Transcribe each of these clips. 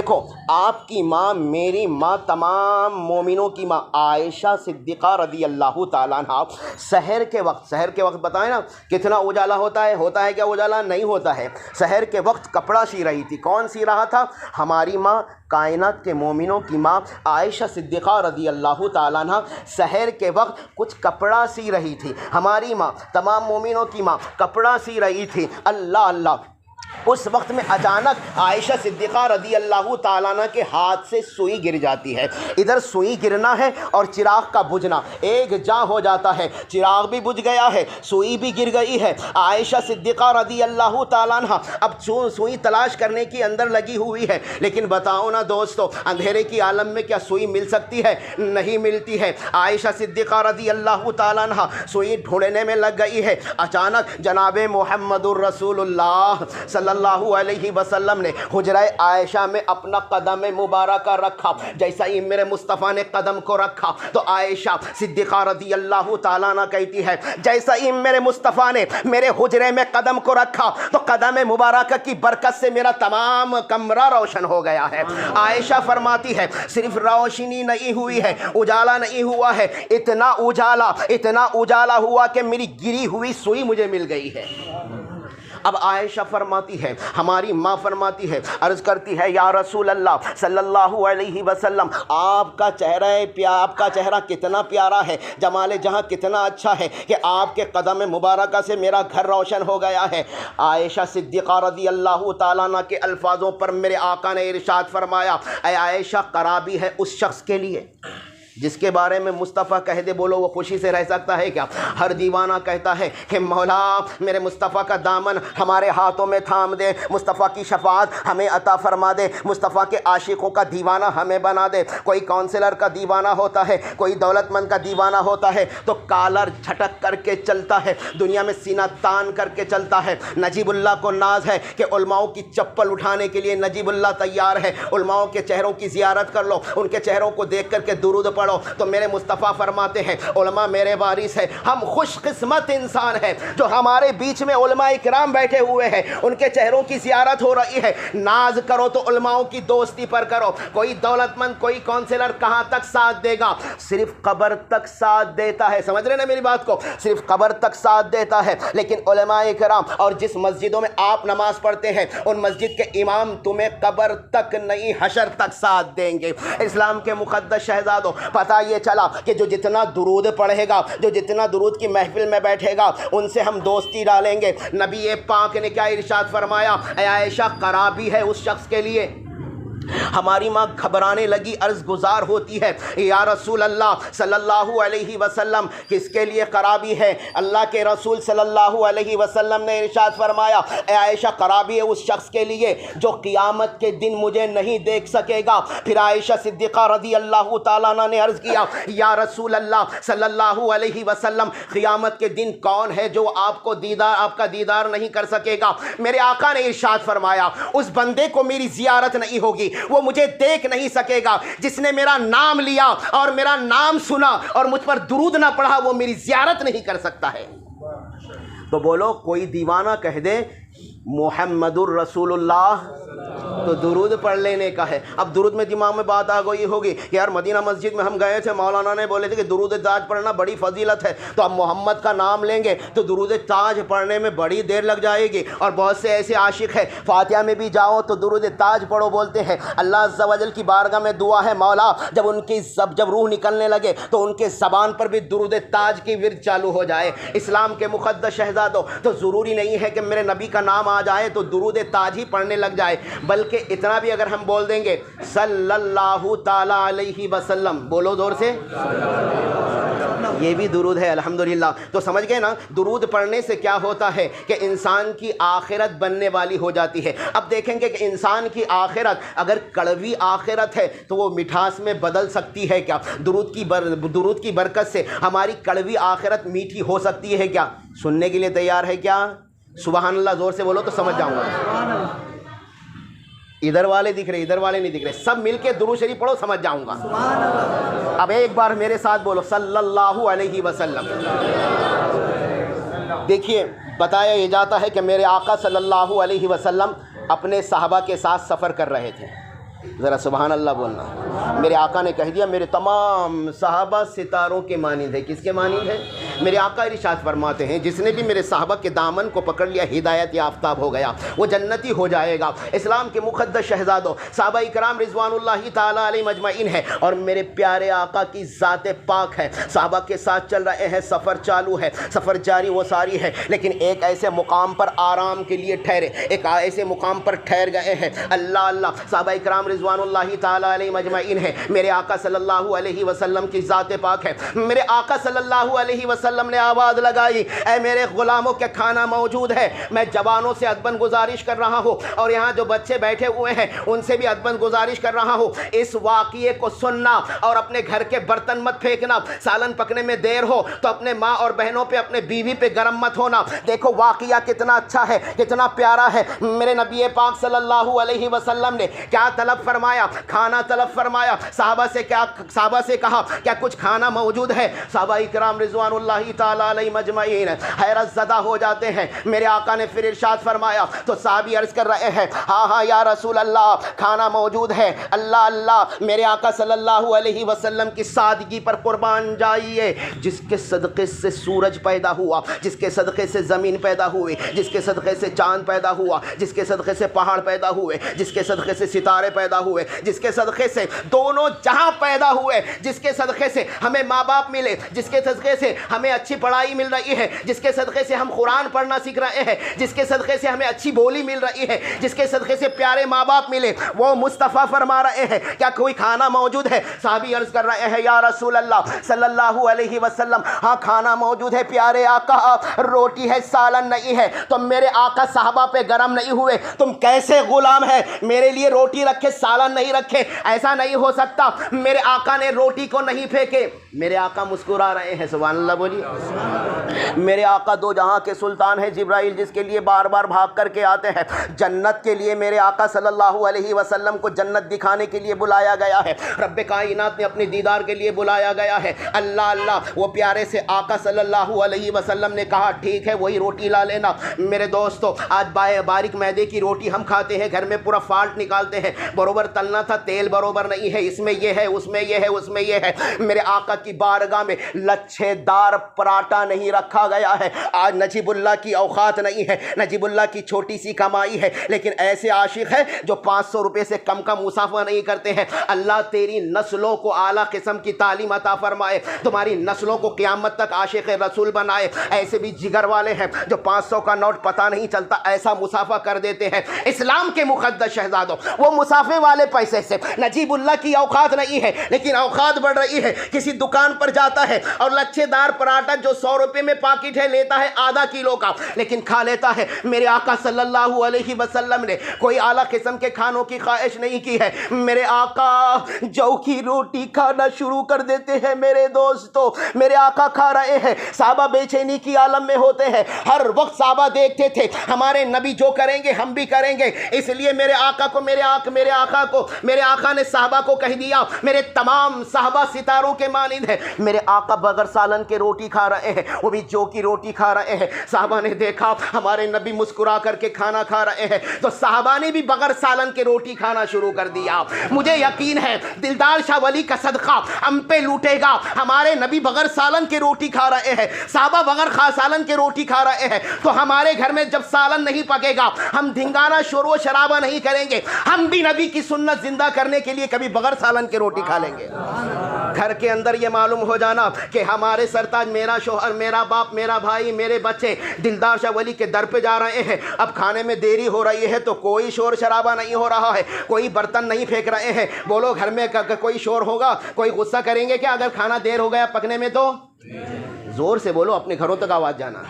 دیکھو آپ کی ماں، میری ماں، تمام مومنوں کی ماں عائشہ صدیقہ رضی اللہ تعالیٰ عنہ سحر کے وقت بتائیں نا کتنا اجالا ہوتا ہے کیا اجالا نہیں ہوتا ہے، سحر کے وقت کپڑا سی رہی تھی. کون سی رہا تھا؟ ہماری ماں، کائنات کے مومنوں کی ماں عائشہ صدیقہ رضی اللہ تعالیٰ عنہ سحر کے وقت کچھ کپڑا سی رہی تھی. ہماری ماں، تمام مومنوں کی ماں کپڑا سی رہی تھی. اللہ اللہ، اس وقت میں اچانک عائشہ صدیقہ رضی اللہ تعالیٰ عنہ کے ہاتھ سے سوئی گر جاتی ہے. ادھر سوئی گرنا ہے اور چراغ کا بجھنا ایک جاں ہو جاتا ہے. چراغ بھی بجھ گیا ہے، سوئی بھی گر گئی ہے. عائشہ صدیقہ رضی اللہ تعالیٰ عنہ اب سوئی تلاش کرنے کی اندر لگی ہوئی ہے. لیکن بتاؤ نا دوستو، اندھیرے کی عالم میں کیا سوئی مل سکتی ہے؟ نہیں ملتی ہے. عائشہ صدیقہ رضی اللہ تعالیٰ عنہ سوئی ڈھونڈنے میں لگ گئی ہے. اچانک جناب محمد الرسول اللہ صلی اللہ علیہ وسلم نے حجرہ عائشہ میں اپنا قدم مبارکہ رکھا. جیسا ہی میرے مصطفیٰ نے قدم کو رکھا تو عائشہ صدیقہ رضی اللہ تعالیٰ عنہ کہتی ہے جیسا ہی میرے مصطفیٰ نے میرے حجرے میں قدم کو رکھا تو قدم مبارکہ کی برکت سے میرا تمام کمرہ روشن ہو گیا ہے. عائشہ فرماتی ہے صرف روشنی نہیں ہوئی ہے، اجالا نہیں ہوا ہے، اتنا اجالا ہوا کہ میری گری ہوئی سوئی مجھے مل گئی ہے. اب عائشہ فرماتی ہے، ہماری ماں فرماتی ہے، عرض کرتی ہے یا رسول اللہ صلی اللہ علیہ وسلم، آپ کا چہرہ کتنا پیارا ہے، جمال جہاں کتنا اچھا ہے کہ آپ کے قدم مبارکہ سے میرا گھر روشن ہو گیا ہے. عائشہ صدیقہ رضی اللہ تعالیٰ عنہ کے الفاظوں پر میرے آقا نے ارشاد فرمایا، اے عائشہ، خرابی ہے اس شخص کے لیے جس کے بارے میں مصطفیٰ کہہ دے بولو وہ خوشی سے رہ سکتا ہے کیا؟ ہر دیوانہ کہتا ہے کہ مولا میرے مصطفیٰ کا دامن ہمارے ہاتھوں میں تھام دے، مصطفیٰ کی شفاعت ہمیں عطا فرما دے، مصطفیٰ کے عاشقوں کا دیوانہ ہمیں بنا دے. کوئی کونسلر کا دیوانہ ہوتا ہے، کوئی دولت مند کا دیوانہ ہوتا ہے تو کالر جھٹک کر کے چلتا ہے، دنیا میں سینہ تان کر کے چلتا ہے. نجیب اللہ کو ناز ہے کہ علماؤں کی چپل اٹھانے کے لیے نجیب اللہ تیار ہے. علماؤں کے چہروں کی زیارت کر لو، ان کے چہروں کو دیکھ کر کے درود پڑھو. تو میرے مصطفیٰ فرماتے ہیں علماء میرے وارث ہیں. ہم خوش قسمت انسان ہیں جو ہمارے بیچ میں علماء اکرام بیٹھے ہوئے ہیں، ان کے چہروں کی زیارت ہو رہی ہے. ناز کرو تو علماؤں کی دوستی پر کرو. کوئی دولت مند، کوئی کونسلر کہاں تک ساتھ دے گا؟ صرف قبر تک ساتھ دیتا ہے. سمجھ رہے نا میری بات کو؟ صرف قبر تک ساتھ دیتا ہے. لیکن علماء اکرام اور جس مسجدوں میں آپ نماز پڑھتے ہیں ان مسجد کے امام تمہیں قبر تک نہیں حشر تک ساتھ دیں گے. اسلام کے مقدس شہزادوں، پتہ یہ چلا کہ جو جتنا درود پڑھے گا، جو جتنا درود کی محفل میں بیٹھے گا، ان سے ہم دوستی ڈالیں گے. نبی پاک نے کیا ارشاد فرمایا؟ اے عائشہ، خرابی ہے اس شخص کے لیے. ہماری ماں گھبرانے لگی، عرض گزار ہوتی ہے یا رسول اللہ صلی اللہ علیہ وسلم، کس کے لیے خرابی ہے؟ اللہ کے رسول صلی اللہ علیہ وسلم نے ارشاد فرمایا اے عائشہ، خرابی ہے اس شخص کے لیے جو قیامت کے دن مجھے نہیں دیکھ سکے گا. پھر عائشہ صدیقہ رضی اللہ تعالیٰ عنہ نے عرض کیا یا رسول اللہ صلی اللہ علیہ وسلم، قیامت کے دن کون ہے جو آپ کا دیدار نہیں کر سکے گا؟ میرے آقا نے ارشاد فرمایا اس بندے کو میری زیارت نہیں ہوگی، وہ مجھے دیکھ نہیں سکے گا. جس نے میرا نام لیا اور میرا نام سنا اور مجھ پر درود نہ پڑھا وہ میری زیارت نہیں کر سکتا ہے. تو بولو کوئی دیوانہ کہہ دے محمد الرسول اللہ تو درود پڑھ لینے کا ہے. اب درود میں دماغ میں بات آ گئی ہوگی کہ یار مدینہ مسجد میں ہم گئے تھے، مولانا نے بولے تھے کہ درود تاج پڑھنا بڑی فضیلت ہے، تو اب محمد کا نام لیں گے تو درود تاج پڑھنے میں بڑی دیر لگ جائے گی. اور بہت سے ایسے عاشق ہیں فاتحہ میں بھی جاؤ تو درود تاج پڑھو بولتے ہیں. اللہ عز و جل کی بارگاہ میں دعا ہے مولا جب روح نکلنے لگے تو ان کے زبان پر بھی درود تاج کی ورد چالو ہو جائے. اسلام کے مقدس شہزادوں، تو ضروری نہیں ہے کہ میرے نبی کا نام آ جائے تو درود تاج ہی پڑھنے لگ جائے، بلکہ اتنا بھی اگر ہم بول دیں گے صلی اللہ تعالی علیہ وسلم، بولو زور سے، یہ بھی درود ہے الحمدللہ. تو سمجھ گئے نا درود پڑھنے سے کیا ہوتا ہے کہ انسان کی آخرت بننے والی ہو جاتی ہے. اب دیکھیں گے کہ انسان کی آخرت اگر کڑوی آخرت ہے تو وہ مٹھاس میں بدل سکتی ہے کیا؟ درود کی برکت سے ہماری کڑوی آخرت میٹھی ہو سکتی ہے کیا؟ سننے کے لیے تیار ہے کیا؟ سبحان اللہ زور سے بولو تو سمجھ جاؤں گا. ادھر والے دکھ رہے، ادھر والے نہیں دکھ رہے، سب مل کے درود شریف پڑھو، سمجھ جاؤں گا. اب ایک بار میرے ساتھ بولو صلی اللہ علیہ وسلم. دیکھیے بتایا یہ جاتا ہے کہ میرے آقا صلی اللہ علیہ وسلم اپنے صحابہ کے ساتھ سفر کر رہے تھے. ذرا سبحان اللہ بولنا۔ میرے آقا نے کہہ دیا میرے تمام صحابہ ستاروں کے مانند ہے۔ کس کے مانند ہے؟ میرے آقا ارشاد فرماتے ہیں جس نے بھی میرے صحابہ کے دامن کو پکڑ لیا ہدایت یافتہ ہو گیا، وہ جنتی ہو جائے گا۔ اسلام کے مقدس شہزادوں صحابہ اکرام رضوان اللہ تعالیٰ علیہ مجمعین ہے، اور میرے پیارے آقا کی ذات پاک ہے، صحابہ کے ساتھ چل رہے ہیں، سفر چالو ہے، سفر جاری و ساری ہے، لیکن ایک ایسے مقام پر آرام کے لیے ٹھہرے، ایک ایسے مقام پر ٹھہر گئے ہیں۔ اللہ اللہ، صحابہ اکرام رضوان اللہ تعالیٰ علیہ مجمعین ہے، میرے آقا صلی اللہ علیہ وسلم کی ذات پاک ہے۔ میرے آقا صلی اللہ علیہ وسلم نے آواز لگائی، اے میرے غلاموں کے کھانا موجود ہے۔ میں جوانوں سے ادباً گزارش کر رہا ہوں، اور یہاں جو بچے بیٹھے ہوئے ہیں ان سے بھی ادباً گزارش کر رہا ہوں، اس واقعے کو سننا اور اپنے گھر کے برتن مت پھینکنا۔ سالن پکنے میں دیر ہو تو اپنے ماں اور بہنوں پہ، اپنے بیوی پہ گرم مت ہونا۔ دیکھو واقعہ کتنا اچھا ہے، کتنا پیارا ہے۔ میرے نبی پاک صلی اللہ علیہ وسلم نے کیا طلب فرمایا؟ کھانا طلب فرمایا۔ صحابہ سے کہا کیا کچھ کھانا موجود ہے؟ صحابہ اکرام رضوان اللہ تعالیٰ علیہ مجمعین حیرت زدہ ہو جاتے ہیں۔ میرے آقا نے پھر ارشاد فرمایا تو صحابی عرض کر رہے ہیں ہاں ہاں یا رسول اللہ کھانا موجود ہے۔ اللہ اللہ، میرے آقا صلی اللہ علیہ وسلم کی سادگی پر قربان جائیے، جس کے صدقے سے سورج پیدا ہوا، جس کے صدقے سے زمین پیدا ہوئی، جس کے صدقے سے چاند پیدا ہوا، جس کے صدقے سے پہاڑ پیدا ہوئے، جس کے صدقے سے ستارے پیدا ہوئے، جس کے صدقے سے دونوں جہاں پیدا ہوئے، جس کے صدقے سے ہمیں ماں باپ ملے، جس کے صدقے سے ہمیں اچھی پڑھائی مل رہی ہے، جس کے صدقے سے ہم قرآن پڑھنا سیکھ رہے ہیں، جس کے صدقے سے ہمیں اچھی بولی مل رہی ہے، جس کے صدقے سے پیارے ماں باپ ملے، وہ مصطفیٰ فرما رہے ہیں کیا کوئی کھانا موجود ہے؟ صحابی عرض کر رہے ہیں یا رسول اللہ صلی اللہ علیہ وسلم ہاں کھانا موجود ہے پیارے آقا، روٹی ہے سالن نہیں ہے۔ تو میرے آقا صحابہ پہ گرم نہیں ہوئے، تم کیسے غلام ہے، میرے لیے روٹی رکھے سالن نہیں رکھے؟ ایسا نہیں ہو سکتا۔ میرے آقا نے روٹی کو نہیں پھینکے، میرے آقا مسکرا رہے ہیں، سبحان اللہ بولیے۔ میرے آقا دو جہاں کے سلطان ہیں، جبرائیل جس کے لیے بار بار بھاگ کر کے آتے ہیں، جنت کے لیے میرے آقا صلی اللہ علیہ وسلم کو جنت دکھانے کے لیے بلایا گیا ہے، رب کائنات نے اپنے دیدار کے لیے بلایا گیا ہے۔ اللہ اللہ، وہ پیارے سے آقا صلی اللہ علیہ وسلم نے کہا ٹھیک ہے وہی روٹی لا لینا۔ میرے دوستو آج باریک میدے کی روٹی ہم کھاتے ہیں، گھر میں پورا فالٹ نکالتے ہیں، برابر تلنا تھا، تیل برابر نہیں ہے، اس میں یہ ہے، اس میں یہ ہے، اس میں یہ ہے۔ میرے آقا کی بارگاہ میں لچھے دار پراٹھا نہیں رکھا گیا ہے۔ آج نجیب اللہ کی اوقات نہیں ہے، نجیب اللہ کی چھوٹی سی کمائی ہے، لیکن ایسے عاشق ہیں جو 500 روپے سے کم کا مسافہ نہیں کرتے ہیں۔ اللہ تیری نسلوں کو اعلیٰ قسم کی تعلیم عطا فرمائے، تمہاری نسلوں کو قیامت تک عاشق رسول بنائے۔ ایسے بھی جگر والے ہیں جو 500 کا نوٹ پتہ نہیں چلتا ایسا مسافہ کر دیتے ہیں۔ اسلام کے مقدس شہزادوں، وہ مسافے والے پیسے سے نجیب اللہ کی اوقات نہیں ہے، لیکن اوقات بڑھ رہی ہے۔ کسی دکان پر جاتا ہے اور لچھے دار پراٹھا جو 100 روپے میں پاکٹ ہے لیتا ہے آدھا کلو کا، لیکن کھا لیتا ہے۔ میرے آقا صلی اللہ علیہ وسلم نے کوئی اعلیٰ قسم کے کھانوں کی خواہش نہیں کی ہے۔ میرے آقا جو کی روٹی کھانا شروع کر دیتے ہیں۔ میرے دوستو میرے آقا کھا رہے ہیں، صحابہ بے چینی کی عالم میں ہوتے ہیں۔ ہر وقت صحابہ دیکھتے تھے ہمارے نبی جو کریں گے ہم بھی کریں گے، اس لیے میرے آقا نے صحابہ کو کہہ دیا میرے تمام صحابہ ستاروں کے مانند ہیں۔ میرے آقا بغیر سالن کے روٹی کھا رہے ہیں، وہ بھی جو کی روٹی کھا رہے ہیں۔ صحابہ نے دیکھا ہمارے نبی مسکرا کر کے کھانا کھا رہے ہیں، تو صحابہ نے بھی بغیر سالن کے روٹی کھانا شروع کر دیا۔ مجھے یقین ہے دلدار شاہ ولی کا صدقہ ہم پہ لوٹے گا۔ ہمارے نبی بغیر سالن کے روٹی کھا رہے ہیں، صحابہ بغیر سالن کے روٹی کھا رہے ہیں، تو ہمارے گھر میں جب سالن نہیں پکے گا ہم دھنگانہ شور و شرابہ نہیں کریں گے، ہم بھی نبی کی سنت زندہ کرنے کے لیے کبھی بغیر سالن کے روٹی کھا لیں گے۔ گھر کے اندر یہ معلوم ہو جانا کہ ہمارے سرتاج، میرا شوہر، میرا باپ، میرا بھائی، میرے بچے دلدار شاہ ولی کے در پہ جا رہے ہیں، اب کھانے میں دیری ہو رہی ہے تو کوئی شور شرابہ نہیں ہو رہا ہے، کوئی برتن نہیں پھینک رہے ہیں۔ بولو گھر میں کوئی شور ہوگا، کوئی غصہ کریں گے کیا اگر کھانا دیر ہو گیا پکنے میں؟ تو زور سے بولو، اپنے گھروں تک آواز جانا۔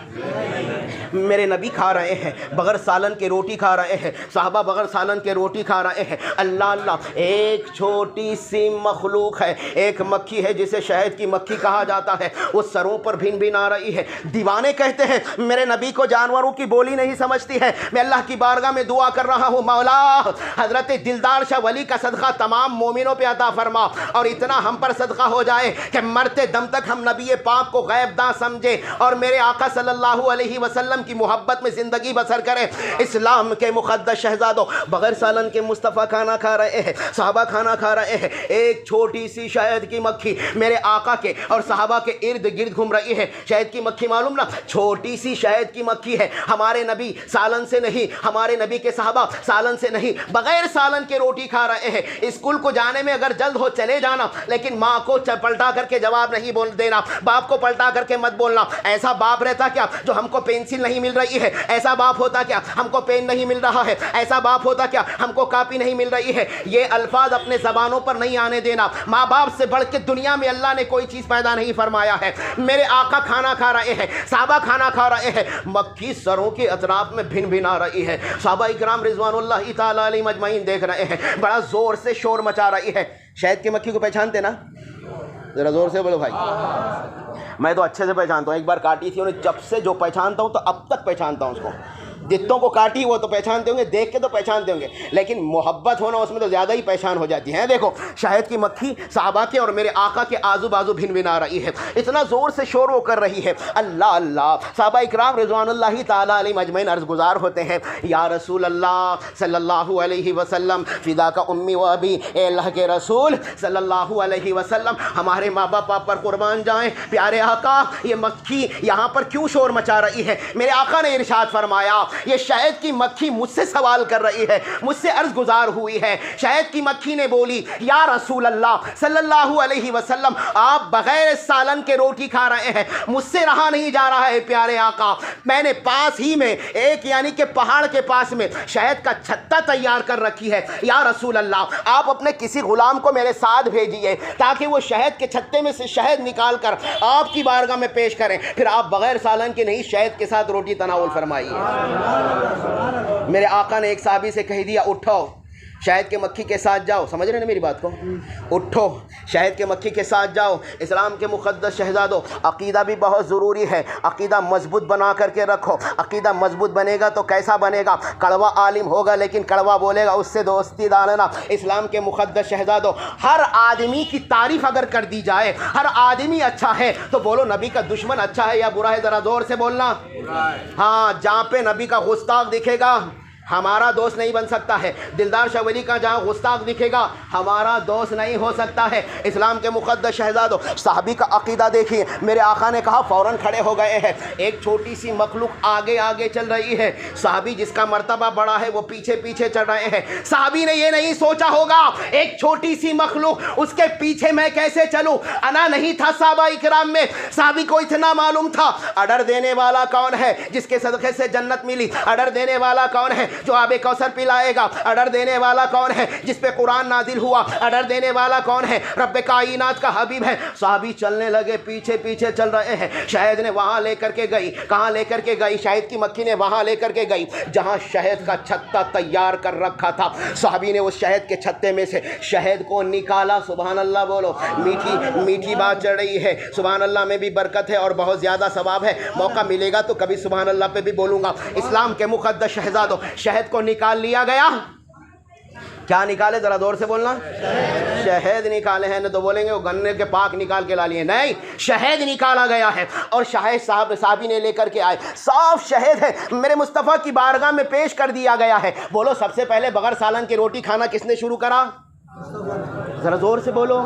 میرے نبی کھا رہے ہیں، بغیر سالن کے روٹی کھا رہے ہیں، صحابہ بغیر سالن کے روٹی کھا رہے ہیں۔ اللہ اللہ، ایک چھوٹی سی مخلوق ہے، ایک مکھی ہے جسے شہد کی مکھی کہا جاتا ہے، وہ سروں پر بھن بھن آ رہی ہے۔ دیوانے کہتے ہیں میرے نبی کو جانوروں کی بولی نہیں سمجھتی ہے۔ میں اللہ کی بارگاہ میں دعا کر رہا ہوں، مولا حضرت دلدار شاہ ولی کا صدقہ تمام مومنوں پہ عطا فرما، اور اتنا ہم پر صدقہ ہو جائے کہ مرتے دم تک ہم نبی پاک کو غیب صاحبداں سمجھے اور میرے آقا صلی اللہ علیہ وسلم کی محبت میں زندگی بسر کرے۔ اسلام کے مقدس شہزادوں، بغیر سالن کے مصطفیٰ کھانا کھا رہے ہیں، صحابہ کھانا کھا رہے ہیں، ایک چھوٹی سی شہد کی مکھی میرے آقا کے اور صحابہ کے ارد گرد گھوم رہی ہے۔ شہد کی مکھی معلوم نا، چھوٹی سی شہد کی مکھی ہے۔ ہمارے نبی سالن سے نہیں، ہمارے نبی کے صحابہ سالن سے نہیں، بغیر سالن کے روٹی کھا رہے ہیں۔ اسکول کو جانے میں اگر جلد ہو چلے جانا، لیکن ماں کو پلٹا کر کے جواب نہیں بول دینا، باپ کو پلٹا کر کے مت بولنا۔ ایسا باپ رہتا کیا جو ہم کو پینسل نہیں مل رہی ہے، ایسا باپ ہوتا کیا ہم کو پین نہیں مل رہا ہے، ایسا باپ ہوتا کیا ہم کو کاپی نہیں مل رہی ہے۔ یہ الفاظ اپنے زبانوں پر نہیں آنے دینا۔ ماں باپ سے بڑھ کے دنیا میں اللہ نے کوئی چیز پیدا نہیں فرمایا ہے۔ میرے آقا کھانا کھا رہے ہیں، صحابہ کھانا کھا رہے ہیں، مکھی سروں کے اطراف میں بھن بھنا رہی ہے۔ صحابہ اکرام رضوان اللہ تعالی علیہم اجمعین دیکھ رہے ہیں، بڑا زور سے شور مچا رہی ہے۔ شہد کی مکھی کو پہچانتے نا؟ ذرا زور سے بولو بھائی۔ میں تو اچھے سے پہچانتا ہوں، ایک بار کاٹی تھی انہیں، جب سے جو پہچانتا ہوں تو اب تک پہچانتا ہوں اس کو۔ جتوں کو کاٹی وہ تو پہچانتے ہوں گے، دیکھ کے تو پہچانتے ہوں گے، لیکن محبت ہونا اس میں تو زیادہ ہی پہچان ہو جاتی ہے۔ دیکھو شہد کی مکھی صحابہ کے اور میرے آقا کے آزو بازو بھن بھنا رہی ہے، اتنا زور سے شور وہ کر رہی ہے۔ اللہ اللہ، صحابہ اکرام رضوان اللہ تعالیٰ علیہم اجمعین عرض گزار ہوتے ہیں، یا رسول اللہ صلی اللہ علیہ وسلم فدا کا امی و ابی، اے اللہ کے رسول صلی اللہ علیہ وسلم ہمارے ماں باپ آپ پر قربان جائیں، پیارے آقا یہ مکھی یہاں پر کیوں شور مچا رہی ہے؟ میرے آقا نے ارشاد فرمایا، یہ شہد کی مکھی مجھ سے سوال کر رہی ہے، مجھ سے عرض گزار ہوئی ہے۔ شہد کی مکھی نے بولی، یا رسول اللہ صلی اللہ علیہ وسلم آپ بغیر سالن کے روٹی کھا رہے ہیں، مجھ سے رہا نہیں جا رہا ہے پیارے آقا۔ میں نے پاس ہی میں ایک یعنی کہ پہاڑ کے پاس میں شہد کا چھتا تیار کر رکھی ہے، یا رسول اللہ آپ اپنے کسی غلام کو میرے ساتھ بھیجیے تاکہ وہ شہد کے چھتے میں سے شہد نکال کر آپ کی بارگاہ میں پیش کریں، پھر آپ بغیر سالن کے نہیں شہد کے ساتھ روٹی تناول فرمائیے۔ میرے آقا نے ایک صحابی سے کہہ دیا، اٹھو شہد کے مکھی کے ساتھ جاؤ۔ سمجھ رہے ہیں میری بات کو؟ اٹھو شہد کے مکھی کے ساتھ جاؤ۔ اسلام کے مقدس شہزادوں، عقیدہ بھی بہت ضروری ہے، عقیدہ مضبوط بنا کر کے رکھو۔ عقیدہ مضبوط بنے گا تو کیسا بنے گا؟ کڑوا عالم ہوگا لیکن کڑوا بولے گا، اس سے دوستی ڈالنا۔ اسلام کے مقدس شہزادوں، ہر آدمی کی تعریف اگر کر دی جائے، ہر آدمی اچھا ہے تو بولو نبی کا دشمن اچھا ہے یا برا ہے؟ ذرا زور سے بولنا۔ ہاں، جہاں پہ نبی کا گستاخ دکھے گا ہمارا دوست نہیں بن سکتا ہے۔ دلدار شاہ ولی کا جہاں گستاخ دکھے گا ہمارا دوست نہیں ہو سکتا ہے۔ اسلام کے مقدس شہزادوں، صحابی کا عقیدہ دیکھیے، میرے آقا نے کہا فوراً کھڑے ہو گئے ہیں۔ ایک چھوٹی سی مخلوق آگے آگے چل رہی ہے، صحابی جس کا مرتبہ بڑا ہے وہ پیچھے پیچھے چل رہے ہیں۔ صحابی نے یہ نہیں سوچا ہوگا ایک چھوٹی سی مخلوق اس کے پیچھے میں کیسے چلوں، انا نہیں تھا صحابہ اکرام میں۔ صحابی کو اتنا معلوم تھا آرڈر دینے والا کون ہے جس کے صدقے سے جنت ملی، آرڈر دینے والا کون ہے جو آب کوثر پلائے گا، آرڈر دینے والا کون ہے جس پہ قرآن نازل ہوا، آرڈر دینے والا کون ہے رب کائنات کا حبیب ہے۔ صحابی چلنے لگے، پیچھے پیچھے چل رہے ہیں۔ شہد نے وہاں لے کر کے گئی، کہاں لے کر کے گئی؟ شہد کی مکھی نے وہاں لے کر کے گئی جہاں شہد کا چھتا تیار کر رکھا تھا۔ صحابی نے اس شہد کے چھتے میں سے شہد کو نکالا۔ سبحان اللہ بولو، میٹھی میٹھی بات چڑھ رہی ہے۔ سبحان اللہ میں بھی برکت ہے اور بہت زیادہ ثواب ہے، موقع ملے گا تو کبھی سبحان اللہ پہ بھی بولوں گا۔ اسلام کے مقدس شہزادوں، شہد کو نکال لیا گیا۔ کیا نکالے؟ ذرا زور سے بولنا۔ شہد نکالے ہیں، نہ تو بولیں گے وہ گنے کے پاک نکال کے لا لیے، نہیں، شہد نکالا گیا ہے اور شہد صحابی نے لے کر کے آئے، صاف شہد ہے، میرے مصطفیٰ کی بارگاہ میں پیش کر دیا گیا ہے۔ بولو سب سے پہلے بغیر سالن کی روٹی کھانا کس نے شروع کرا؟ ذرا زور سے بولو،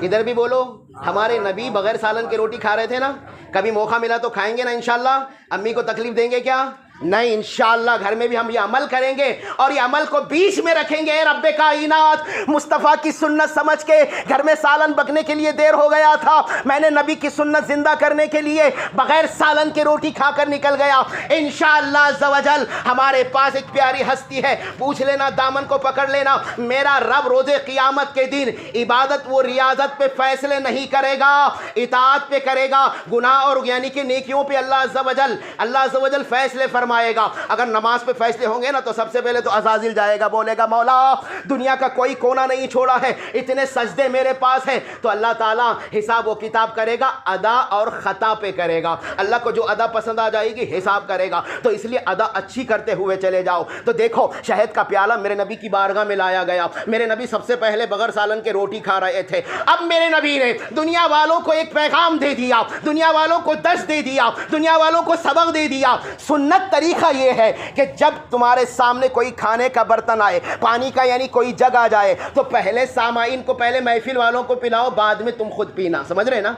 ادھر بھی بولو۔ ہمارے نبی بغیر سالن کی روٹی کھا رہے تھے نا، کبھی موقع ملا تو کھائیں گے نا انشاءاللہ؟ امی کو تکلیف دیں گے کیا؟ نہیں، انشاءاللہ گھر میں بھی ہم یہ عمل کریں گے اور یہ عمل کو بیچ میں رکھیں گے۔ رب کائنات مصطفیٰ کی سنت سمجھ کے گھر میں سالن پکنے کے لیے دیر ہو گیا تھا، میں نے نبی کی سنت زندہ کرنے کے لیے بغیر سالن کی روٹی کھا کر نکل گیا۔ انشاءاللہ عز و جل ہمارے پاس ایک پیاری ہستی ہے، پوچھ لینا، دامن کو پکڑ لینا، میرا رب روز قیامت کے دن عبادت و ریاضت پہ فیصلے نہیں کرے گا، اطاعت پہ کرے گا، گناہ اور یعنی کہ نیکیوں پہ اللہ عز و جل فیصلے فرمائے فرمائے گا. اگر نماز پہ فیصلے ہوں گے نا تو سب سے پہلے تو عزازیل جائے گا, بولے گا مولا دنیا کا کوئی کونا نہیں چھوڑا ہے, اتنے سجدے میرے پاس ہیں. تو اللہ تعالیٰ حساب و کتاب کرے گا ادا اور خطا پہ کرے گا. اللہ کو جو ادا پسند آ جائے گی حساب کرے گا. تو اس لیے ادا اچھی کرتے ہوئے چلے جاؤ. تو دیکھو شہد کا پیالہ میرے نبی کی بارگاہ میں لایا گیا. میرے نبی سب سے پہلے بغیر سالن کے روٹی کھا رہے تھے. اب میرے نبی نے دنیا والوں کو ایک پیغام دے دیا, دنیا والوں کو درس دے دیا, دنیا والوں کو سبق دے دیا. سنت طریقہ یہ ہے کہ جب تمہارے سامنے کوئی کھانے کا برتن آئے, پانی کا یعنی کوئی جگ آ جائے, تو پہلے سامعین کو, پہلے محفل والوں کو پلاؤ, بعد میں تم خود پینا. سمجھ رہے نا؟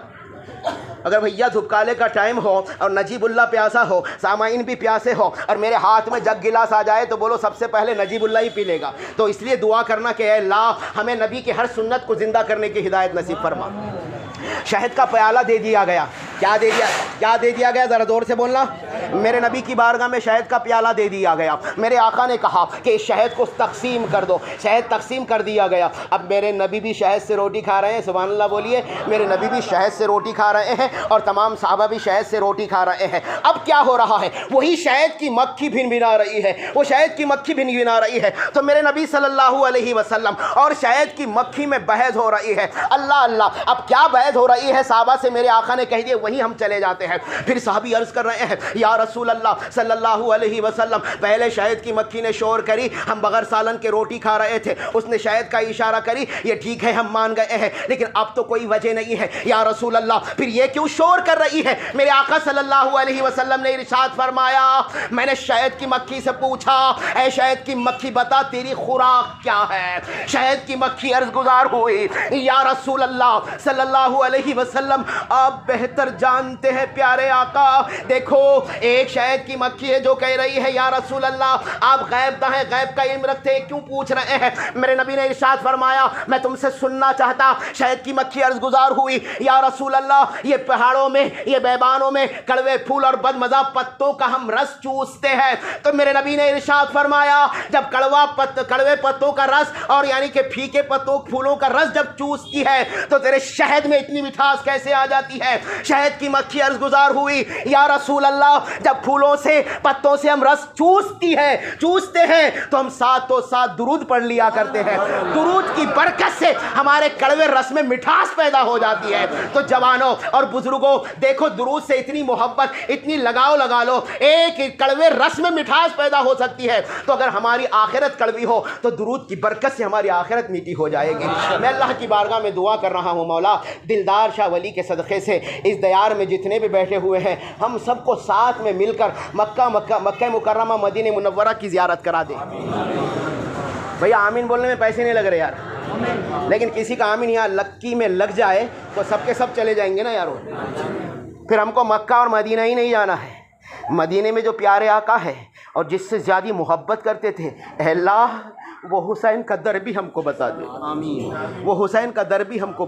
اگر بھیا دھپکالے کا ٹائم ہو اور نجیب اللہ پیاسا ہو, سامعین بھی پیاسے ہو, اور میرے ہاتھ میں جگ گلاس آ جائے تو بولو سب سے پہلے نجیب اللہ ہی پی لے گا. تو اس لیے دعا کرنا کہ اے اللہ ہمیں نبی کے ہر سنت کو زندہ کرنے کی ہدایت نصیب فرما. شہد کا پیالہ دے دیا گیا. کیا دے دیا گیا؟ ذرا زور سے بولنا. میرے نبی کی بارگاہ میں شہد کا پیالہ دے دیا گیا. میرے آقا نے کہا کہ اس شہد کو تقسیم کر دو. شہد تقسیم کر دیا گیا. اب میرے نبی بھی شہد سے روٹی کھا رہے ہیں. سبحان اللہ بولیے. میرے نبی بھی شہد سے روٹی کھا رہے ہیں اور تمام صحابہ بھی شہد سے روٹی کھا رہے ہیں. اب کیا ہو رہا ہے؟ وہی شہد کی مکھی بھن بھنا رہی ہے, وہ شہد کی مکھی بھن بھنا رہی ہے. تو میرے نبی صلی اللہ علیہ وسلم اور شہد کی مکھی میں بحث ہو رہی ہے. اللہ اللہ, اب کیا بحث ہو رہی ہے؟ صحابہ سے میرے آقا نے کہہ دیا وہیں ہم چلے جاتے ہیں. پھر صحابی عرض کر رہے ہیں یا رسول اللہ صلی اللہ علیہ وسلم, پہلے شہد کی مکھی نے شور کری, ہم بغیر سالن کے روٹی کھا رہے تھے, اس نے شہد کا اشارہ کری, یہ ٹھیک ہے ہم مان گئے ہیں, لیکن اب تو کوئی وجہ نہیں ہے یا رسول اللہ, پھر یہ کیوں شور کر رہی ہے؟ میرے آقا صلی اللہ علیہ وسلم نے ارشاد فرمایا, میں نے شہد کی مکھی سے پوچھا اے شہد کی مکھی بتا تیری خوراک کیا ہے؟ شہد کی مکھی عرض گزار ہوئی یا رسول اللہ صلی اللہ علیہ وسلم آپ بہتر جانتے ہیں پیارے آقا, دیکھو ایک شہد کی مکھی ہے جو کہہ رہی ہے یا رسول اللہ آپ غیب داں ہیں, غیب کا علم رکھتے کیوں پوچھ رہے ہیں؟ میرے نبی نے ارشاد فرمایا میں تم سے سننا چاہتا. شہد کی مکھی عرض گزار ہوئی یا رسول اللہ یہ پہاڑوں میں, یہ بیابانوں میں کڑوے پھول اور بدمزہ پتوں کا ہم رس چوستے ہیں. تو میرے نبی نے ارشاد فرمایا جب کڑوے پتوں کا رس اور یعنی کہ پھیکے پتوں پھولوں کا رس جب چوستی ہے تو تیرے شہد میں اتنی مٹھاس کیسے آ جاتی ہے؟ شہد کی مکھی عرض گزار ہوئی یا رسول اللہ جب پھولوں سے پتوں سے ہم رس چوستے ہیں تو ہم ساتھ درود پڑھ لیا کرتے ہیں. درود کی برکت سے ہمارے کڑوے رس میں مٹھاس پیدا ہو جاتی ہے. تو جوانوں اور بزرگوں دیکھو درود سے اتنی محبت, اتنی لگاؤ لگا لو, ایک کڑوے رس میں مٹھاس پیدا ہو سکتی ہے. تو اگر ہماری آخرت کڑوی ہو تو درود کی برکت سے ہماری آخرت میٹھی ہو جائے گی. میں اللہ کی بارگاہ میں دعا کر رہا ہوں مولا دلدار شاہ ولی کے صدقے سے اس دیار میں جتنے بھی بیٹھے ہوئے ہیں ہم سب کو ساتھ میں مل کر مکہ مکرمہ مدینہ منورہ کی زیارت کرا دیں. بھئی آمین بولنے میں پیسے نہیں لگ رہے یار, لیکن کسی کا آمین یہاں لکی میں لگ جائے تو سب کے سب چلے جائیں گے نا یارو. پھر ہم کو مکہ اور مدینہ ہی نہیں جانا ہے. مدینے میں جو پیارے آقا ہے اور جس سے زیادہ محبت کرتے تھے, اے اللہ وہ حسین کا در بھی ہم کو بتا دے. آمین. وہ حسین کا در بھی ہم کو